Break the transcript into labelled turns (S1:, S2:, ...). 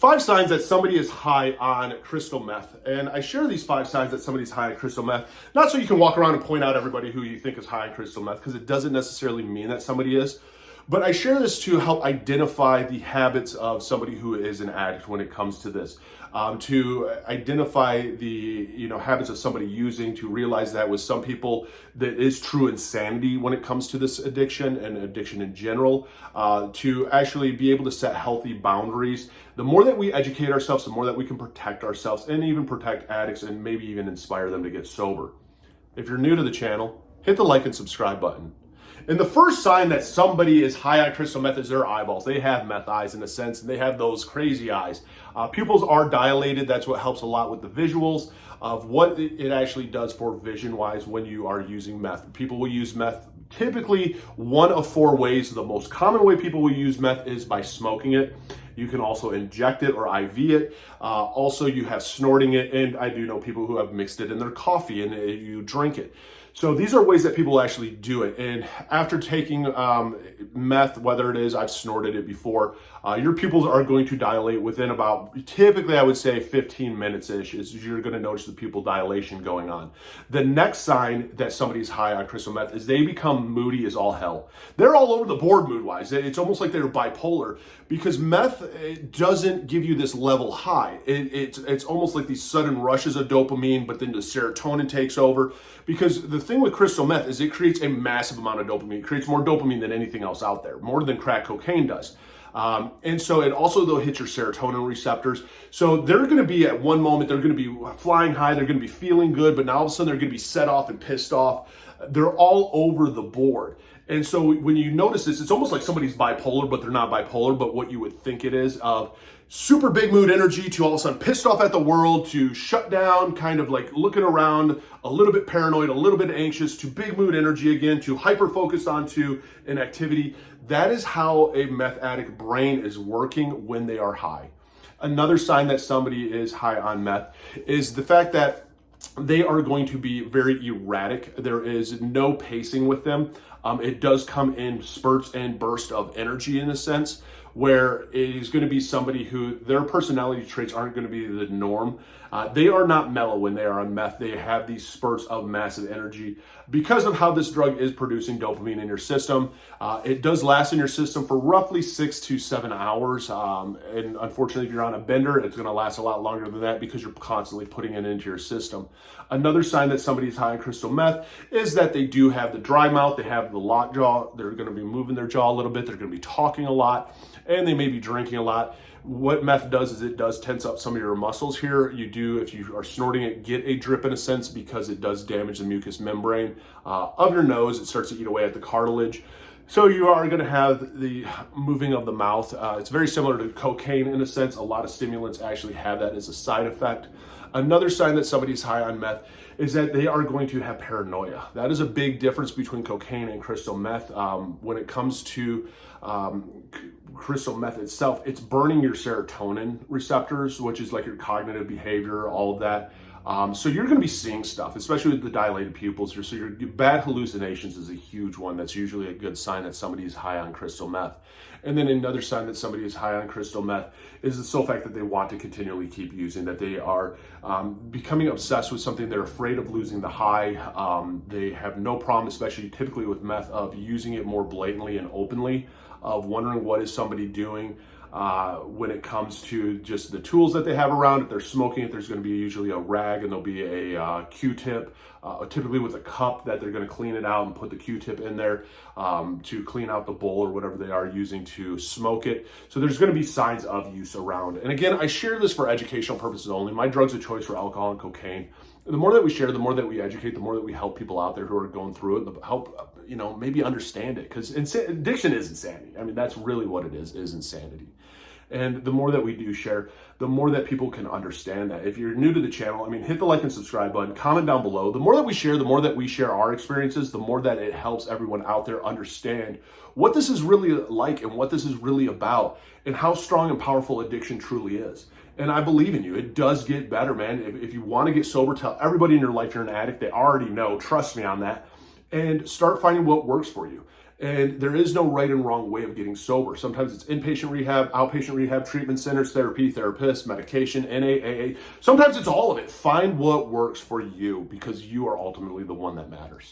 S1: 5 signs that somebody is high on crystal meth. And I share these 5 signs that somebody's high on crystal meth, not so you can walk around and point out everybody who you think is high on crystal meth, because it doesn't necessarily mean that somebody is. But I share this to help identify the habits of somebody who is an addict when it comes to this. To identify the habits of somebody using, to realize that with some people that is true insanity when it comes to this addiction and addiction in general, to actually be able to set healthy boundaries. The more that we educate ourselves, the more that we can protect ourselves and even protect addicts and maybe even inspire them to get sober. If you're new to the channel, hit the like and subscribe button. And the first sign that somebody is high on crystal meth is their eyeballs. They have meth eyes in a sense, and they have those crazy eyes. Pupils are dilated. That's what helps a lot with the visuals of what it actually does for vision-wise when you are using meth. People will use meth typically one of 4 ways. The most common way people will use meth is by smoking it. You can also inject it or IV it. Also, you have snorting it, and I do know people who have mixed it in their coffee and you drink it. So these are ways that people actually do it. And after taking meth, whether it is, I've snorted it before, your pupils are going to dilate within about, typically I would say 15 minutes-ish, is you're going to notice the pupil dilation going on. The next sign that somebody's high on crystal meth is they become moody as all hell. They're all over the board mood-wise. It's almost like they're bipolar, because meth doesn't give you this level high. It's almost like these sudden rushes of dopamine, but then the serotonin takes over. Because the thing with crystal meth is it creates a massive amount of dopamine. It creates more dopamine than anything else out there, more than crack cocaine does. And so it also, though, hits your serotonin receptors. So they're going to be at one moment, they're going to be flying high, they're going to be feeling good, but now all of a sudden they're going to be set off and pissed off. They're all over the board. And so when you notice this, it's almost like somebody's bipolar, but they're not bipolar, but what you would think it is, of super big mood energy to all of a sudden pissed off at the world, to shut down, kind of like looking around, a little bit paranoid, a little bit anxious, to big mood energy again, to hyper focused onto an activity. That is how a meth addict brain is working when they are high. Another sign that somebody is high on meth is the fact that they are going to be very erratic. There is no pacing with them. It does come in spurts and bursts of energy in a sense, where it is going to be somebody who their personality traits aren't going to be the norm. They are not mellow when they are on meth. They have these spurts of massive energy because of how this drug is producing dopamine in your system. It does last in your system for roughly 6 to 7 hours. And unfortunately, if you're on a bender, it's going to last a lot longer than that because you're constantly putting it into your system. Another sign that somebody's high on crystal meth is that they do have the dry mouth. They have the locked jaw. They're going to be moving their jaw a little bit. They're going to be talking a lot, and they may be drinking a lot. What meth does is it does tense up some of your muscles here. You do, if you are snorting it, get a drip in a sense, because it does damage the mucous membrane of your nose. It starts to eat away at the cartilage. So you are going to have the moving of the mouth. It's very similar to cocaine in a sense. A lot of stimulants actually have that as a side effect. Another sign that somebody's high on meth is that they are going to have paranoia. That is a big difference between cocaine and crystal meth. When it comes to crystal meth itself, it's burning your serotonin receptors, which is like your cognitive behavior, all of that. So you're going to be seeing stuff, especially with the dilated pupils. So your bad hallucinations is a huge one. That's usually a good sign that somebody is high on crystal meth. And then another sign that somebody is high on crystal meth is the sole fact that they want to continually keep using, that they are becoming obsessed with something. They're afraid of losing the high. They have no problem, especially typically with meth, of using it more blatantly and openly, of wondering what is somebody doing. When it comes to just the tools that they have around. If they're smoking it, there's going to be usually a rag, and there'll be a Q-tip, typically with a cup that they're going to clean it out and put the Q-tip in there to clean out the bowl or whatever they are using to smoke it. So there's going to be signs of use around. And again, I share this for educational purposes only. My drugs of choice for alcohol and cocaine. The more that we share, the more that we educate, the more that we help people out there who are going through it, help, maybe understand it. Because addiction is insanity. I mean, that's really what it is insanity. And the more that we do share, the more that people can understand that. If you're new to the channel, hit the like and subscribe button, comment down below. The more that we share our experiences, the more that it helps everyone out there understand what this is really like and what this is really about and how strong and powerful addiction truly is. And I believe in you. It does get better, man. If you want to get sober, tell everybody in your life you're an addict. They already know. Trust me on that. And start finding what works for you. And there is no right and wrong way of getting sober. Sometimes it's inpatient rehab, outpatient rehab, treatment centers, therapy, therapists, medication, NA, AA. Sometimes it's all of it. Find what works for you, because you are ultimately the one that matters.